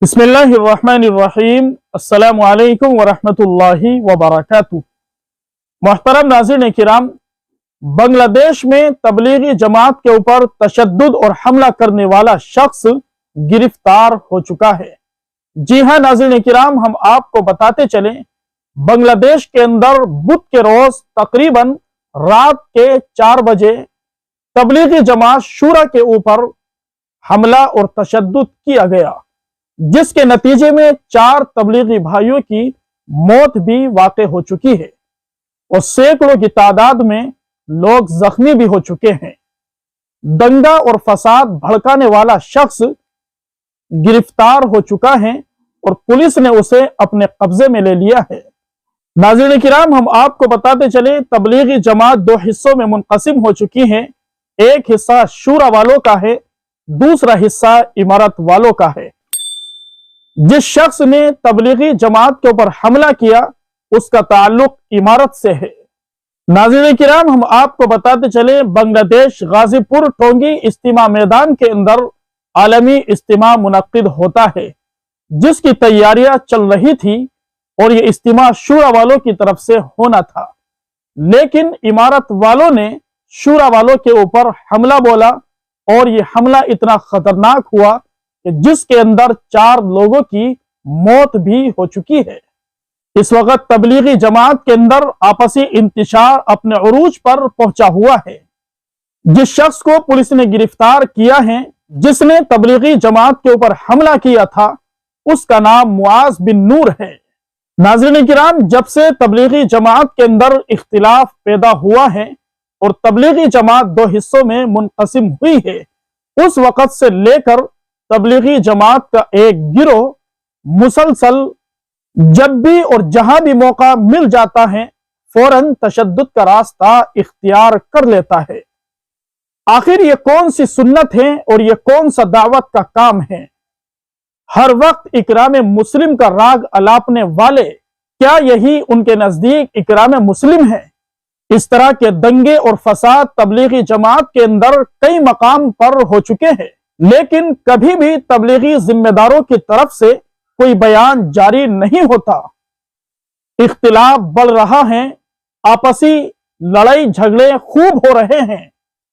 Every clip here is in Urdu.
بسم اللہ الرحمن الرحیم السلام علیکم ورحمۃ اللہ وبرکاتہ۔ محترم ناظرین کرام، بنگلہ دیش میں تبلیغی جماعت کے اوپر تشدد اور حملہ کرنے والا شخص گرفتار ہو چکا ہے۔ جی ہاں ناظرین کرام، ہم آپ کو بتاتے چلیں، بنگلہ دیش کے اندر بدھ کے روز تقریباً رات کے 4 بجے تبلیغی جماعت شورا کے اوپر حملہ اور تشدد کیا گیا، جس کے نتیجے میں 4 تبلیغی بھائیوں کی موت بھی واقع ہو چکی ہے اور سینکڑوں کی تعداد میں لوگ زخمی بھی ہو چکے ہیں۔ دنگا اور فساد بھڑکانے والا شخص گرفتار ہو چکا ہے اور پولیس نے اسے اپنے قبضے میں لے لیا ہے۔ ناظرین کرام، ہم آپ کو بتاتے چلیں، تبلیغی جماعت 2 حصوں میں منقسم ہو چکی ہے۔ ایک حصہ شورا والوں کا ہے، دوسرا حصہ امارت والوں کا ہے۔ جس شخص نے تبلیغی جماعت کے اوپر حملہ کیا، اس کا تعلق امارت سے ہے۔ ناظرین کرام، ہم آپ کو بتاتے چلیں، بنگلہ دیش غازی پور ٹونگی اجتماع میدان کے اندر عالمی اجتماع منعقد ہوتا ہے، جس کی تیاریاں چل رہی تھی اور یہ اجتماع شورا والوں کی طرف سے ہونا تھا، لیکن امارت والوں نے شورا والوں کے اوپر حملہ بولا اور یہ حملہ اتنا خطرناک ہوا کہ جس کے اندر 4 لوگوں کی موت بھی ہو چکی ہے۔ اس وقت تبلیغی جماعت کے اندر آپسی انتشار اپنے عروج پر پہنچا ہوا ہے۔ جس شخص کو پولیس نے گرفتار کیا ہے، جس نے تبلیغی جماعت کے اوپر حملہ کیا تھا، اس کا نام معاذ بن نور ہے۔ ناظرین کرام، جب سے تبلیغی جماعت کے اندر اختلاف پیدا ہوا ہے اور تبلیغی جماعت 2 حصوں میں منقسم ہوئی ہے، اس وقت سے لے کر تبلیغی جماعت کا ایک گروہ مسلسل جب بھی اور جہاں بھی موقع مل جاتا ہے فوراً تشدد کا راستہ اختیار کر لیتا ہے۔ آخر یہ کون سی سنت ہے اور یہ کون سا دعوت کا کام ہے؟ ہر وقت اکرام مسلم کا راگ الاپنے والے، کیا یہی ان کے نزدیک اکرام مسلم ہے؟ اس طرح کے دنگے اور فساد تبلیغی جماعت کے اندر کئی مقام پر ہو چکے ہیں، لیکن کبھی بھی تبلیغی ذمہ داروں کی طرف سے کوئی بیان جاری نہیں ہوتا۔ اختلاف بڑھ رہا ہے، آپسی لڑائی جھگڑے خوب ہو رہے ہیں۔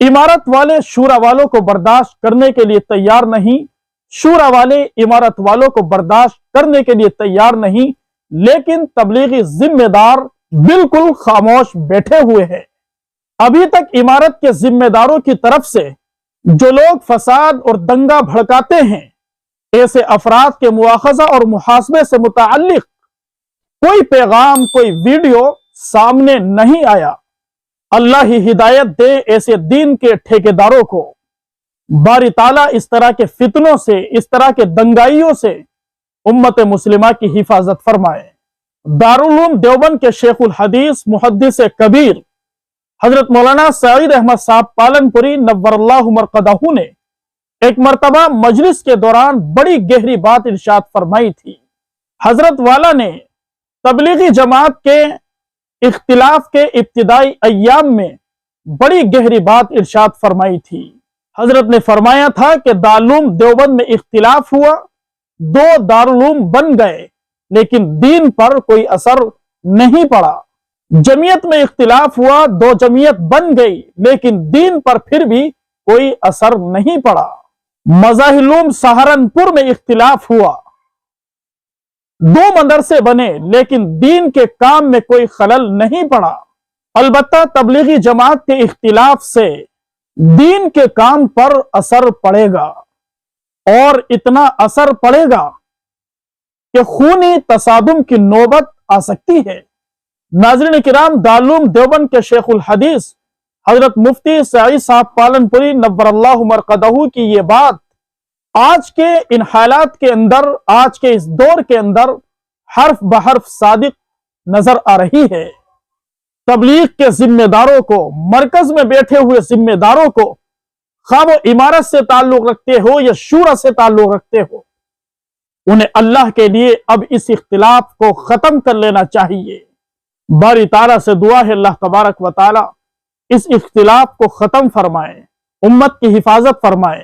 امارت والے شورا والوں کو برداشت کرنے کے لیے تیار نہیں، شورا والے امارت والوں کو برداشت کرنے کے لیے تیار نہیں، لیکن تبلیغی ذمہ دار بالکل خاموش بیٹھے ہوئے ہیں۔ ابھی تک امارت کے ذمہ داروں کی طرف سے جو لوگ فساد اور دنگا بھڑکاتے ہیں، ایسے افراد کے مواخذہ اور محاسبے سے متعلق کوئی پیغام، کوئی ویڈیو سامنے نہیں آیا۔ اللہ ہی ہدایت دے ایسے دین کے ٹھیکیداروں کو۔ باری تعالیٰ اس طرح کے فتنوں سے، اس طرح کے دنگائیوں سے امت مسلمہ کی حفاظت فرمائے۔ دارالعلوم دیوبند کے شیخ الحدیث محدث کبیر حضرت مولانا سعید احمد صاحب پالن پوری نور اللہ مرقدہ نے ایک مرتبہ مجلس کے دوران بڑی گہری بات ارشاد فرمائی تھی۔ حضرت والا نے تبلیغی جماعت کے اختلاف کے ابتدائی ایام میں بڑی گہری بات ارشاد فرمائی تھی۔ حضرت نے فرمایا تھا کہ دارالعلوم دیوبند میں اختلاف ہوا، 2 دارالعلوم بن گئے، لیکن دین پر کوئی اثر نہیں پڑا۔ جمعیت میں اختلاف ہوا، 2 جمعیت بن گئی، لیکن دین پر پھر بھی کوئی اثر نہیں پڑا۔ مظاہر سہارنپور میں اختلاف ہوا، 2 مدرسے بنے، لیکن دین کے کام میں کوئی خلل نہیں پڑا۔ البتہ تبلیغی جماعت کے اختلاف سے دین کے کام پر اثر پڑے گا، اور اتنا اثر پڑے گا کہ خونی تصادم کی نوبت آ سکتی ہے۔ ناظرین کرام، دارالعلوم دیوبند کے شیخ الحدیث حضرت مفتی سعید صاحب پالن پوری نور اللہ مرقدہ کی یہ بات آج کے ان حالات کے اندر، آج کے اس دور کے اندر حرف بحرف صادق نظر آ رہی ہے۔ تبلیغ کے ذمہ داروں کو، مرکز میں بیٹھے ہوئے ذمہ داروں کو، خواہ وہ امارت سے تعلق رکھتے ہو یا شورا سے تعلق رکھتے ہو، انہیں اللہ کے لیے اب اس اختلاف کو ختم کر لینا چاہیے۔ باری تعالیٰ سے دعا ہے اللہ تبارک و تعالیٰ اس اختلاف کو ختم فرمائے، امت کی حفاظت فرمائے۔